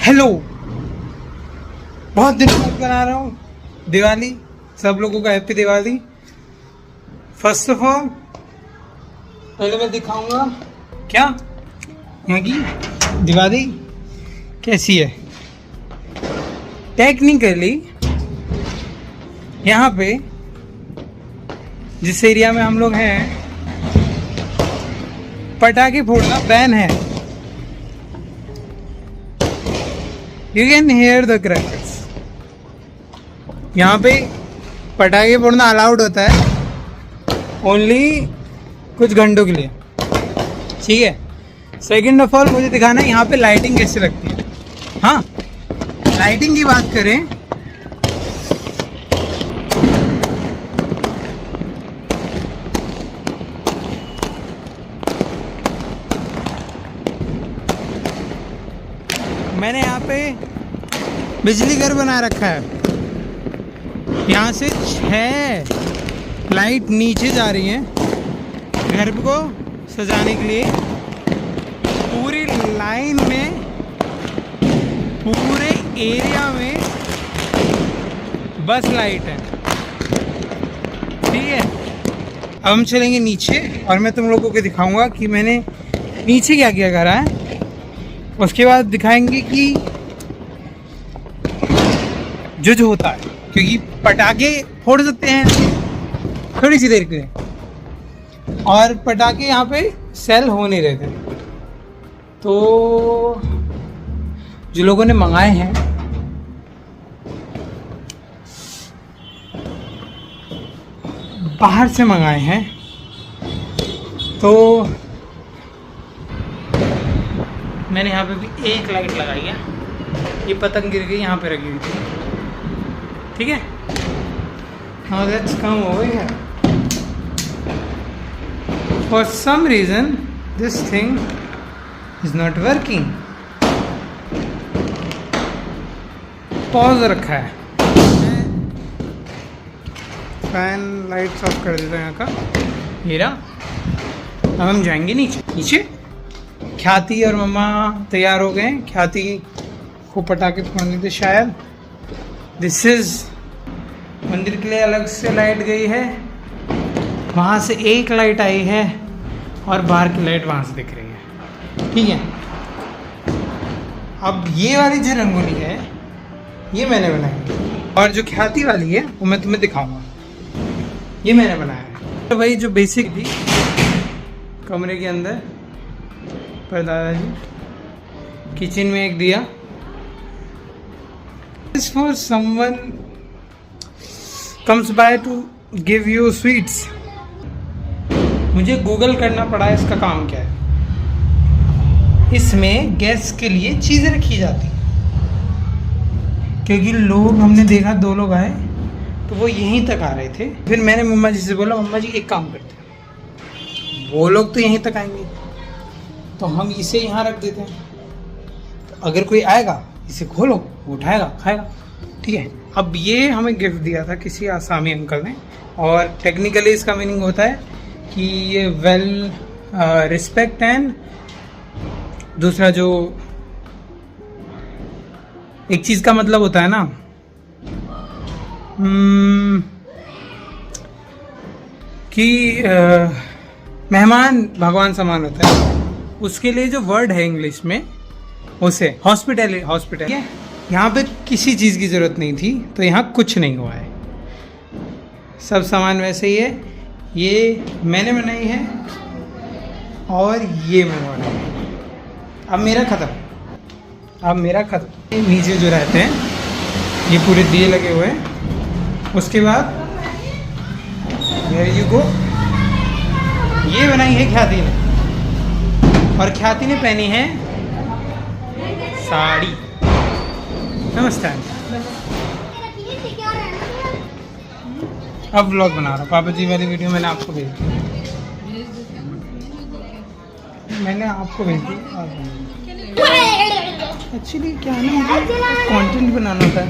Hello, बहुत दिनों बाद बना रहा हूँ दिवाली। सब लोगों का happy Diwali. First of all पहले मैं दिखाऊंगा क्या यहाँ की दिवाली कैसी है। टेक्निकली यहाँ पे जिस एरिया में हम लोग हैं पटाखे फोड़ना बैन है। You can here the crackers. यहाँ पे पटाखे फोड़ना अलाउड होता है ओनली कुछ घंटों के लिए, ठीक है। सेकेंड ऑफ ऑल मुझे दिखाना है यहाँ पे लाइटिंग कैसे लगती है। हाँ, लाइटिंग की बात करें मैंने यहाँ पे बिजली घर बना रखा है। यहाँ से 6 लाइट नीचे जा रही हैं घर को सजाने के लिए। पूरी लाइन में पूरे एरिया में बस लाइट है, ठीक है। अब हम चलेंगे नीचे और मैं तुम लोगों को दिखाऊंगा कि मैंने नीचे क्या क्या करा है। उसके बाद दिखाएंगे कि जो होता है, क्योंकि पटाखे फोड़ सकते हैं थोड़ी सी देर के लिए और पटाखे यहाँ पे सेल हो नहीं रहे थे। तो जो लोगों ने मंगाए हैं बाहर से मंगाए हैं, तो मैंने यहाँ पे भी एक लाइट लगाई है। ये पतंग गिर गई, यहाँ पे रखी हुई थी, ठीक है। Now let's come over here. For some reason this thing is not working. Pause रखा है। फैन लाइट्स ऑफ कर देता हूँ यहाँ का। ये रहा। अब हम जाएंगे नीचे। नीचे ख्याति और मम्मा तैयार हो गए। ख्याति को पटाखे फोड़ने थे शायद। दिस इज मंदिर के लिए अलग से लाइट गई है। वहाँ से एक लाइट आई है और बाहर की लाइट वहाँ से दिख रही है, ठीक है। अब ये वाली जो रंगोली है ये मैंने बनाई है और जो ख्याति वाली है वो मैं तुम्हें दिखाऊंगा। ये मैंने बनाया है। तो वही जो बेसिक थी कमरे के अंदर पर दादाजी, किचन में एक दिया। For someone comes by two give you sweets. मुझे गूगल करना पड़ा इसका काम क्या है। इसमें गैस के लिए चीज़ें रखी जाती हैं, क्योंकि लोग हमने देखा 2 लोग आए तो वो यहीं तक आ रहे थे। फिर मैंने मम्मा जी से बोला, मम्मा जी एक काम करते हैं, वो लोग तो यहीं तक आएंगे तो हम इसे यहाँ रख देते हैं। तो अगर कोई आएगा इसे खोलो, वो उठाएगा खाएगा, ठीक है। अब ये हमें गिफ्ट दिया था किसी आसामी अंकल ने और टेक्निकली इसका मीनिंग होता है कि ये वेल रिस्पेक्ट एंड दूसरा जो एक चीज़ का मतलब होता है ना, कि मेहमान भगवान समान होता है, उसके लिए जो वर्ड है इंग्लिश में उसे हॉस्पिटल। यहाँ पे किसी चीज़ की ज़रूरत नहीं थी तो यहाँ कुछ नहीं हुआ है, सब सामान वैसे ही है। ये मैंने बनाई है और ये मैं बनाई है। अब मेरा ख़त्म। नीचे जो रहते हैं ये पूरे दिए लगे हुए हैं। उसके बाद वेयर यू गो, ये बनाई है ख्याति ने और ख्याति ने पहनी है साड़ी। नमस्ते। अब व्लॉग बना रहा हूँ। पापा जी वाली वीडियो मैंने आपको भेज दी। एक्चुअली क्या है ना, मुझे कंटेंट बनाना था।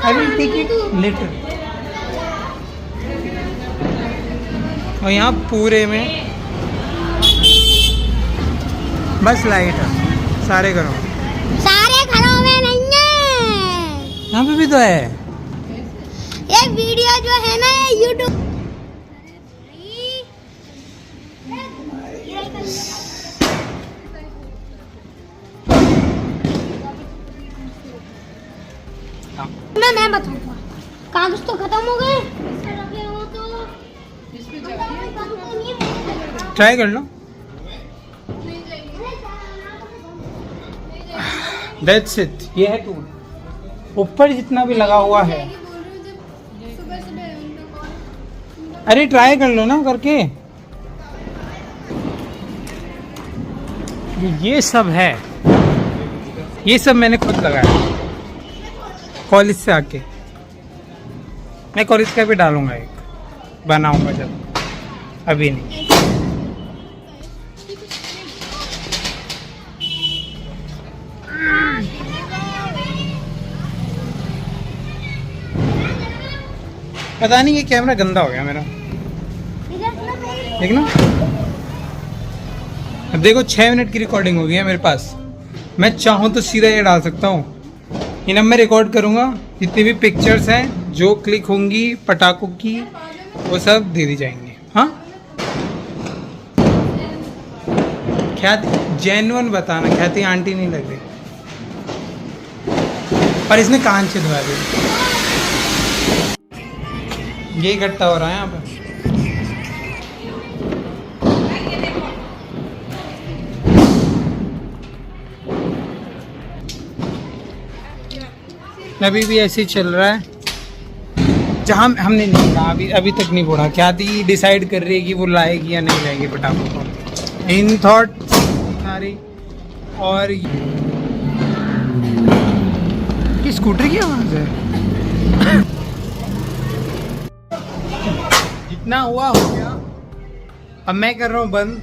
I will take it later. और यहाँ पूरे में बस लाइट है सारे घरों यहाँ पे भी तो है। ये वीडियो जो है ना ये YouTube मैं बताऊंगा। कागज तो खत्म हो गए। ट्राई कर लो। That's it। ये है टूल। ऊपर जितना भी लगा हुआ है, अरे ट्राई कर लो ना करके। ये सब है, ये सब मैंने खुद लगाया कॉलेज से आके। मैं कॉलेज का भी डालूंगा, एक बनाऊंगा जब, अभी नहीं। पता नहीं ये कैमरा गंदा हो गया मेरा, देखना। अब देखो 6 मिनट की रिकॉर्डिंग हो गई है मेरे पास। मैं चाहूँ तो सीधा ये डाल सकता हूँ। इन अब मैं रिकॉर्ड करूँगा, जितनी भी पिक्चर्स हैं जो क्लिक होंगी पटाखों की, वो सब दे दी जाएंगे। हाँ, ख्याति जेन्युइन बताना, ख्याति आंटी नहीं लग रही, पर इसने कान से धोया दी। ये इकट्ठा हो रहा है यहाँ पे। अभी भी ऐसे ही चल रहा है। जहाँ हमने नहीं कहा, अभी तक नहीं बोला। क्या थी डिसाइड कर रही है कि वो लाएगी या नहीं लाएगी पटाखों को, इन थॉट सारी। और ये स्कूटर की आवाज़ है। जितना हुआ हो गया, अब मैं कर रहा हूँ बंद।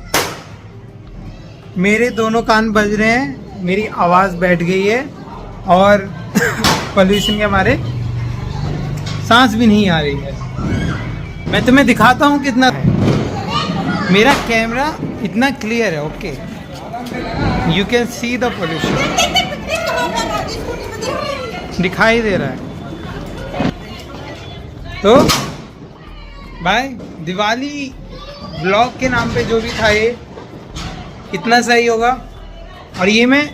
मेरे दोनों कान बज रहे हैं, मेरी आवाज़ बैठ गई है और पोल्यूशन के मारे सांस भी नहीं आ रही है। मैं तुम्हें दिखाता हूँ कितना है। मेरा कैमरा इतना क्लियर है, okay, you can see the pollution, दिखाई दे रहा है। तो भाई दिवाली ब्लॉग के नाम पे जो भी था ये कितना सही होगा। और ये मैं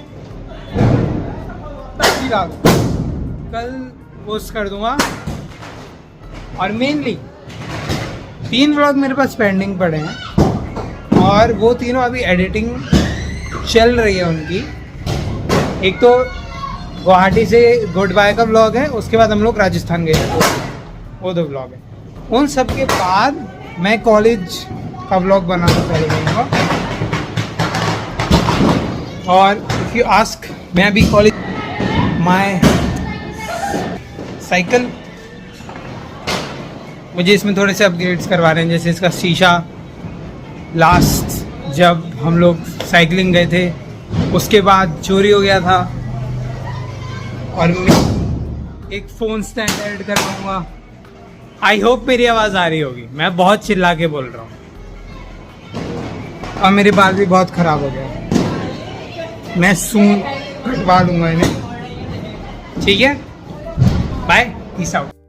कल पोस्ट कर दूंगा। और मेनली 3 व्लॉग मेरे पास पेंडिंग पड़े हैं और वो तीनों अभी एडिटिंग चल रही है उनकी। एक तो गुवाहाटी से गुड बाय का व्लॉग है, उसके बाद हम लोग राजस्थान गए थे, वो 2 व्लॉग है। उन सब के बाद मैं कॉलेज का व्लॉग बनाना चालू करूँगा। और इफ़ यू आस्क, मैं अभी कॉलेज माय साइकिल, मुझे इसमें थोड़े से अपग्रेड्स करवा रहे हैं। जैसे इसका शीशा, लास्ट जब हम लोग साइकिलिंग गए थे उसके बाद चोरी हो गया था। और मैं एक फ़ोन स्टैंड ऐड करवाऊँगा। आई होप मेरी आवाज़ आ रही होगी, मैं बहुत चिल्ला के बोल रहा हूँ। और मेरे बाल भी बहुत ख़राब हो गए, मैं सून कटवा लूँगा इन्हें। ठीक है, बाय, पीस आउट।